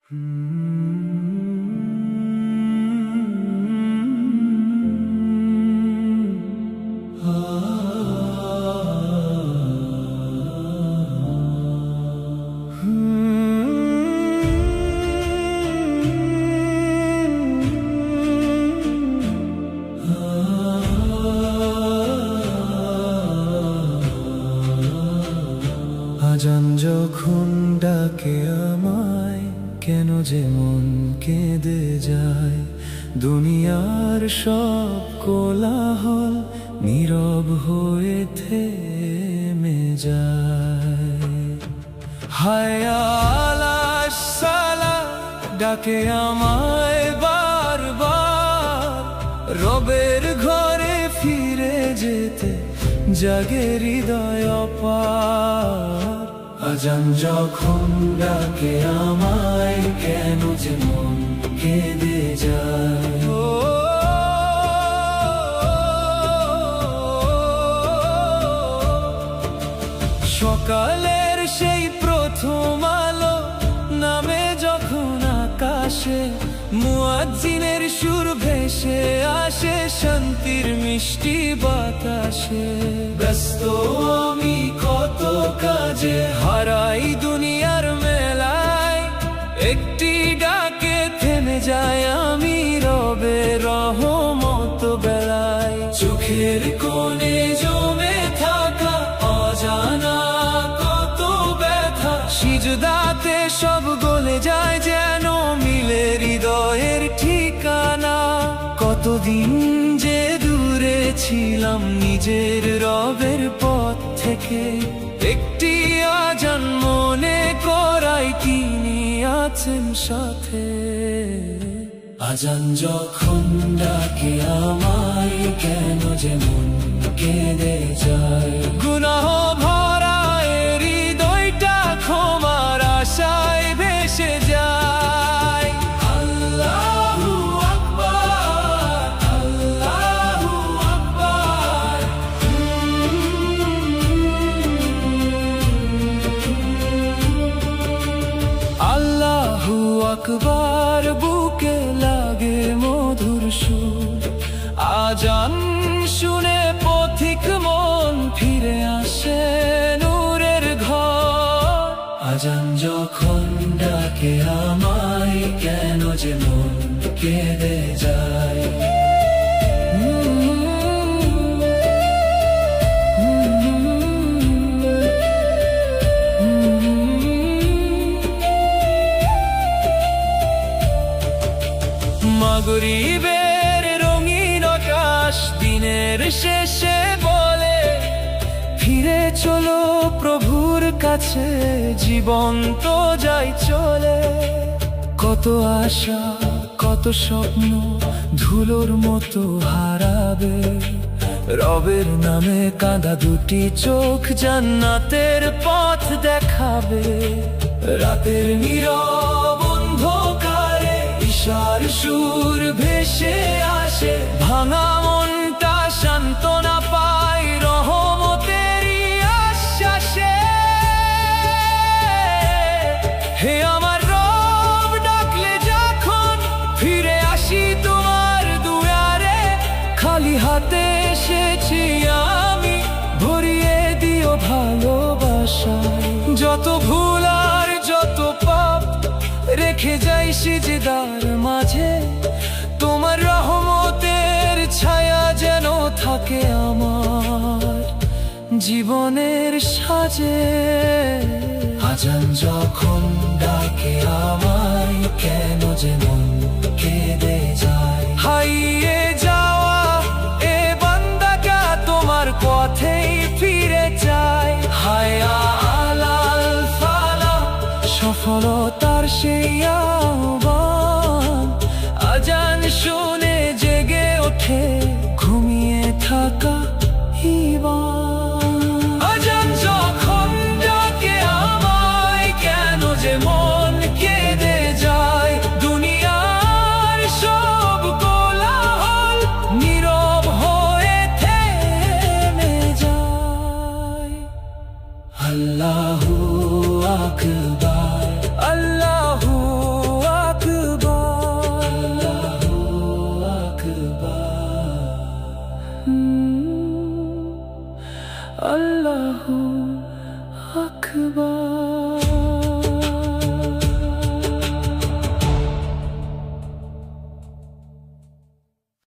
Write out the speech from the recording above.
আজান যখন ডাকে আমায়, কেন যে মন কেঁদে যায়। দুনিয়ার সব কোলাহল নীরব হয়ে থেমে যায়। হায় আল্লাহ সালাম ডাকে আমায় বারবার, রবের ঘরে ফিরে যেতে জাগে হৃদয় অপার। আজান যখন ডাকে আমায়, কেন যে মন কেঁদে যায়। সকালের সেই প্রথম আলো নামে যখন আকাশে, মুয়াজ্জিনের সুর ভেসে আসে শান্তির মিষ্টি বাতাসে। ব্যস্ত আমি কত কাজে, হারাই দুনিয়ার মেলায়, একটি ডাকে থেমে যায় আমি রবের রহমত বেলায়। চোখের কোণে জমে থাকা অজানা কত ব্যথা, সিজদাতে সব গলে যায় যেন মিলে হৃদয়ের ঠিকানা। কতদিন যে দূরে ছিলাম নিজের রবের পথ থেকে, একটি আজান মনে করাই তিনি আছেন সাথে। আজান যখন ডাকে আমায়, কেন যে মন কেঁদে যায়। গুনাহ ভরা হৃদয়টা ক্ষমার আশায় ভেসে যায়। আল্লাহু আকবার, আল্লাহু আকবার। আল্লাহু আকবার বুকে লাগে মধুর সুর, আজান শুনে পথিক মন ফিরে আসে নূরের ঘর। আজান যখন ডাকে আমায়, কেন যে মন কেঁদে যায়। মাগরিবের রঙিন আকাশ দিনের শেষে বলে, ফিরে চলো প্রভুর কাছে, জীবন তো যাই চলে। কত আশা কত স্বপ্ন ধুলোর মতো হারাবে, রবের নামে কাঁদা দুটি চোখ জান্নাতের পথ দেখাবে। রাতের নীরব অন্ধকারে ঈশার সুর ভেসে আসে, ভাঙা মনটা সান্ত্বনা পায় রহমতেরই আশ্বাসে। হে আমার রব ডাকলে যখন ফিরে আসি তোমার দুয়ারে, খালি হাতে এসেছি আমি, ভরিয়ে দিও ভালোবাসায়। যত ভুল আর যত পাপ রেখে যাই সিজদার মাঝে, তোমার রহমতের ছায়া যেন থাকে আমার জীবনের সাজে। আজান যখন ডাকে আমায়, কেন যে মন কেঁদে যায়। হারিয়ে যাওয়া এ বান্দাটা তোমার পথেই ফিরে যায়। হায় আলাল ফালা সফলতার সেই আহ্বান, আজান শুনে জেগে ওঠে ঘুমিয়ে থাকা ঈমান। আজান যখন ডাকে আমায়, কেন যে মন কেঁদে যায়। দুনিয়ার সব কোলাহল নীরব হয়ে থেমে যায়। আল্লাহু আকবার, আল্লাহু আল্লাহু আকবার।